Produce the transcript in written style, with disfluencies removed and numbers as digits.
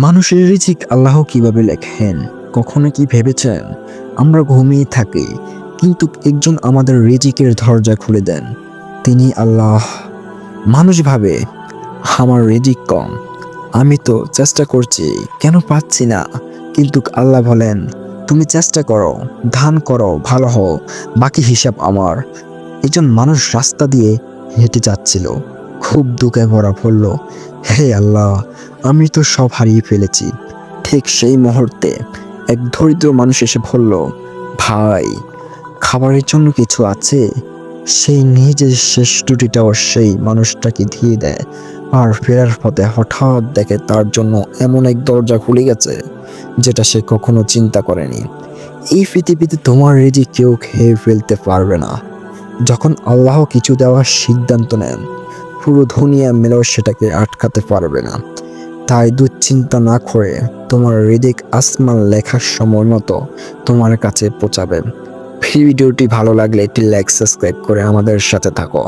মানুষের রিজিক আল্লাহ কিভাবে লেখেন কখনো কি ভেবেছেন? আমরা ঘুমিয়ে থাকি, কিন্তু একজন আমাদের রিজিকের দরজা খুলে দেন। তিনি আল্লাহ। মানুষ ভাবে আমার রিজিক কম, আমি তো চেষ্টা করছি, কেন পাচ্ছি না? কিন্তু আল্লাহ বলেন, তুমি চেষ্টা করো, দান করো, ভালো হও, বাকি হিসাব আমার। একজন মানুষ রাস্তা দিয়ে হেঁটে যাচ্ছিল, খুব দুঃখে ভরা পড়ল, হে আল্লাহ, আমি তো সব হারিয়ে ফেলেছি। ঠিক সেই মুহূর্তে এক দরিদ্র মানুষ এসে বলল, ভাই, খাবারের জন্য কিছু আছে? সেই নিজের শেষ রুটিটাও সেই মানুষটাকে দিয়ে দেয়। আর ফেরার পথে হঠাৎ দেখে তার জন্য এমন এক দরজা খুলে গেছে যেটা সে কখনো চিন্তা করেনি। এই পৃথিবীতে তোমার রিজিক কেউ খেয়ে ফেলতে পারবে না। যখন আল্লাহ কিছু দেওয়ার সিদ্ধান্ত নেন, পুরো দুনিয়া মিলেও সেটাকে আটকাতে পারবে না। তাই দুশ্চিন্তা না করে তোমার রিজিক আসমান লেখার সময় মতো তোমার কাছে পৌঁছাবে। ভিডিওটি ভালো লাগলে একটি লাইক, সাবস্ক্রাইব করে আমাদের সাথে থাকো।